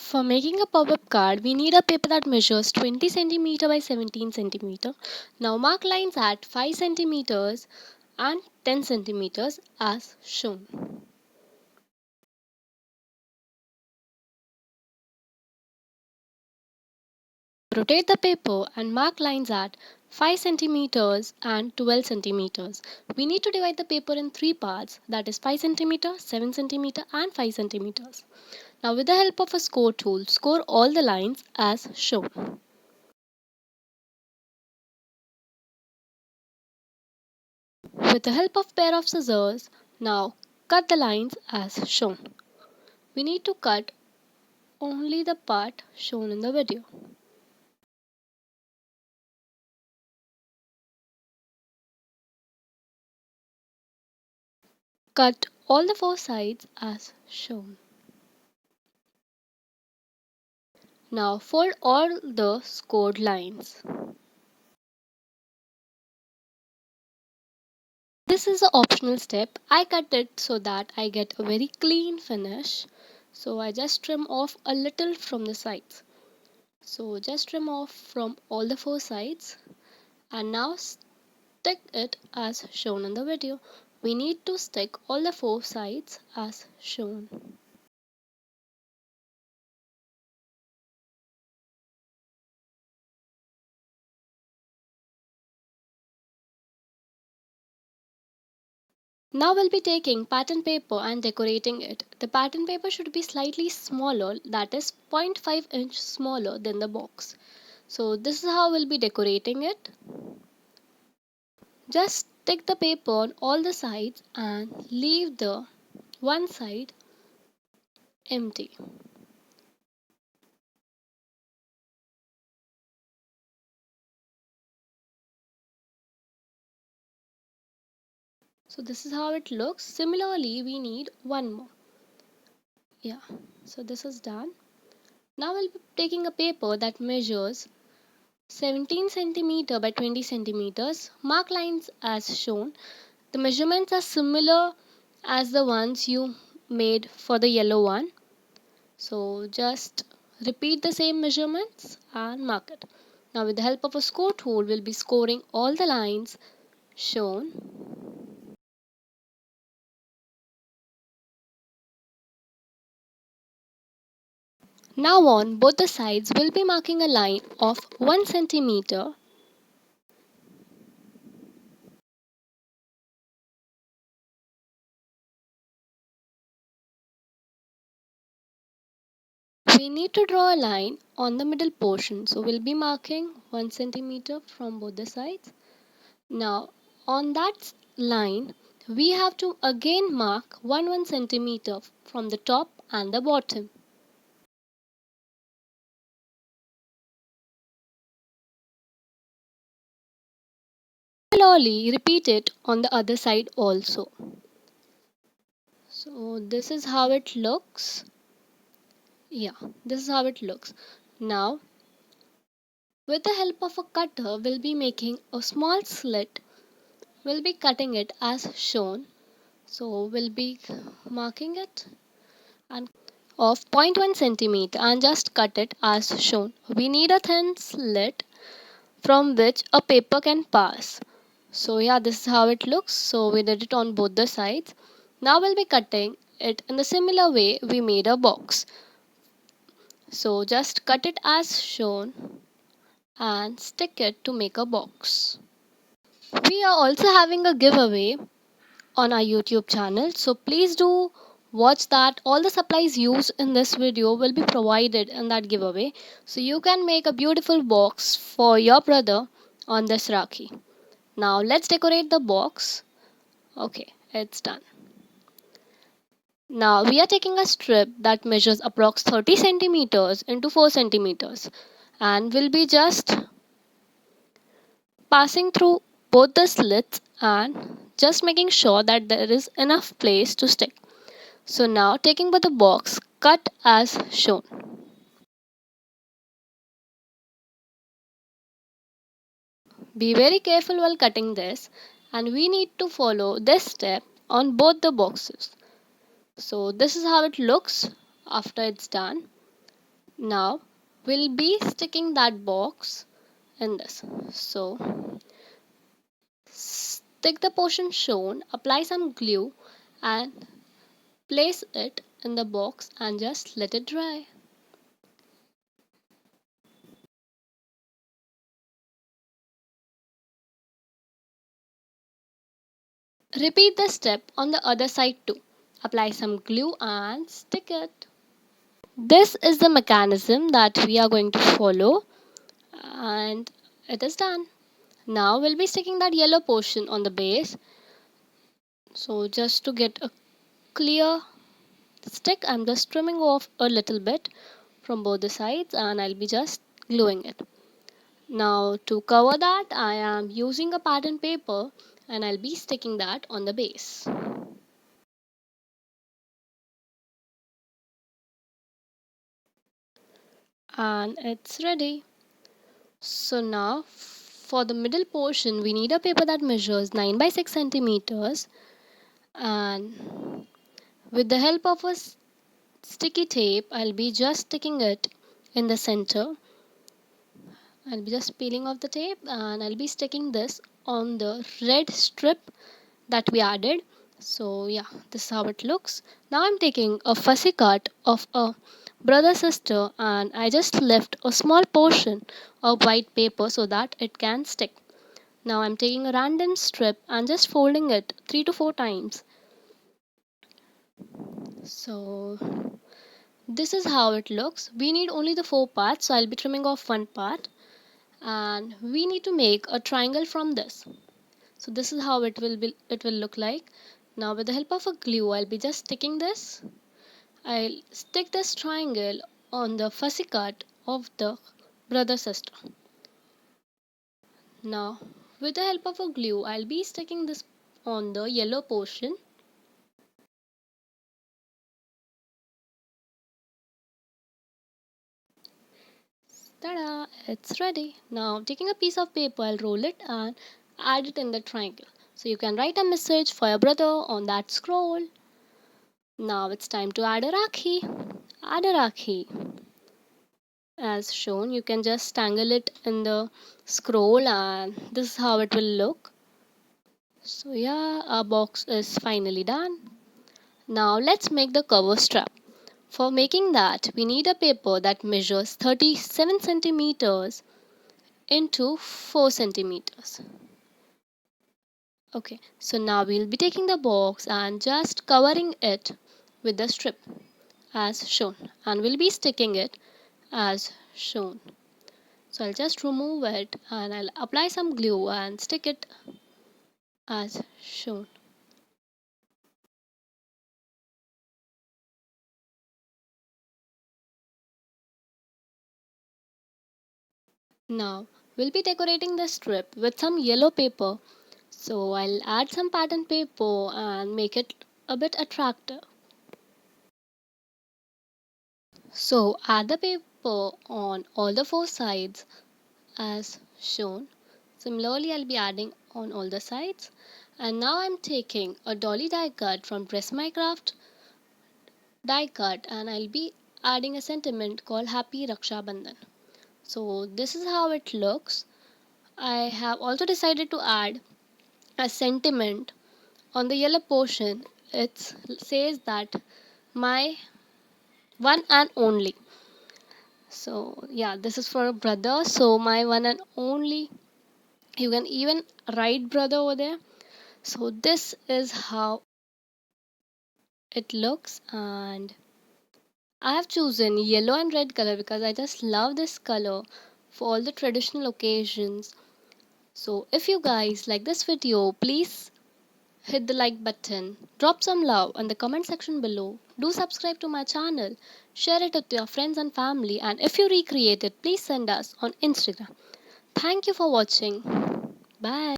For making a pop-up card, we need a paper that measures 20 centimeter by 17 centimeter. Now mark lines at 5 centimeters and 10 centimeters as shown. Rotate the paper and mark lines at 5 centimeters and 12 centimeters. We need to divide the paper in three parts, that is 5 centimeter, 7 centimeter and 5 centimeters. Now with the help of a score tool, score all the lines as shown. With the help of pair of scissors, now cut the lines as shown. We need to cut only the part shown in the video. Cut all the four sides as shown. Now fold all the scored lines. This is an optional step. I cut it so that I get a very clean finish. So I just trim off a little from the sides. So just trim off from all the four sides and now stick it as shown in the video. We need to stick all the four sides as shown. Now we'll be taking pattern paper and decorating it. The pattern paper should be slightly smaller, that is 0.5 inch smaller than the box. So this is how we'll be decorating it. Just stick the paper on all the sides and leave the one side empty. So this is how it looks. Similarly, we need one more. Yeah, so this is done. Now we'll be taking a paper that measures 17 centimeter by 20 centimeters. Mark lines as shown. The measurements are similar as the ones you made for the yellow one. So just repeat the same measurements and mark it. Now with the help of a score tool, we'll be scoring all the lines shown. Now on both the sides, we'll be marking a line of 1 centimeter. We need to draw a line on the middle portion. So we'll be marking 1 centimeter from both the sides. Now on that line, we have to again mark 1 centimeter from the top and the bottom. Similarly, repeat it on the other side also. So this is how it looks. Yeah, this is how it looks. Now, with the help of a cutter, we'll be making a small slit. We'll be cutting it as shown. So we'll be marking it and of 0.1 centimeter and just cut it as shown. We need a thin slit from which a paper can pass. So yeah, this is how it looks. So we did it on both the sides. Now we'll be cutting it in the similar way we made a box. So just cut it as shown and stick it to make a box. We are also having a giveaway on our YouTube channel, so please do watch that. All the supplies used in this video will be provided in that giveaway, so you can make a beautiful box for your brother on this Rakhi. Now let's decorate the box. Okay, it's done. Now we are taking a strip that measures approx 30 centimeters into 4 centimeters and will be just passing through both the slits and just making sure that there is enough place to stick. So now taking by the box, cut as shown. Be very careful while cutting this, and we need to follow this step on both the boxes. So this is how it looks after it's done. Now we'll be sticking that box in this. So stick the portion shown, apply some glue and place it in the box and just let it dry. Repeat the step on the other side too. Apply some glue and stick it. This is the mechanism that we are going to follow and it is done. Now we'll be sticking that yellow portion on the base. So just to get a clear stick, I'm just trimming off a little bit from both the sides and I'll be just gluing it. Now to cover that, I am using a pattern paper and I'll be sticking that on the base. And it's ready. So now for the middle portion, we need a paper that measures 9 by 6 centimeters, and with the help of a sticky tape, I'll be just sticking it in the center. I'll be just peeling off the tape and I'll be sticking this on the red strip that we added. So yeah, this is how it looks. Now I'm taking a fussy cut of a brother sister and I just left a small portion of white paper so that it can stick. Now I'm taking a random strip and just folding it 3 to 4 times. So this is how it looks. We need only the 4 parts, so I'll be trimming off one part and we need to make a triangle from this. So this is how it will look like. Now with the help of a glue, I'll be just sticking this. I'll stick this triangle on the fussy cut of the brother sister. Now with the help of a glue, I'll be sticking this on the yellow portion. Ta-da! It's ready. Now taking a piece of paper, I'll roll it and add it in the triangle. So you can write a message for your brother on that scroll. Now it's time to add a rakhi. Add a rakhi. As shown, you can just tangle it in the scroll and this is how it will look. So yeah, our box is finally done. Now let's make the cover strap. For making that, we need a paper that measures 37 centimeters into 4 centimeters. Okay, so now we'll be taking the box and just covering it with the strip as shown, and we'll be sticking it as shown. So I'll just remove it and I'll apply some glue and stick it as shown. Now we'll be decorating the strip with some yellow paper. So I'll add some pattern paper and make it a bit attractive. So add the paper on all the 4 sides as shown. Similarly, I'll be adding on all the sides. And now I'm taking a dolly die cut from Dress My Craft die cut and I'll be adding a sentiment called Happy Raksha Bandhan. So this is how it looks. I have also decided to add a sentiment on the yellow portion. It says that my one and only. So yeah, this is for a brother. So my one and only. You can even write brother over there. So this is how it looks, and I have chosen yellow and red color because I just love this color for all the traditional occasions. So if you guys like this video, please hit the like button, drop some love in the comment section below, do subscribe to my channel, share it with your friends and family, and if you recreate it, please send us on Instagram. Thank you for watching. Bye.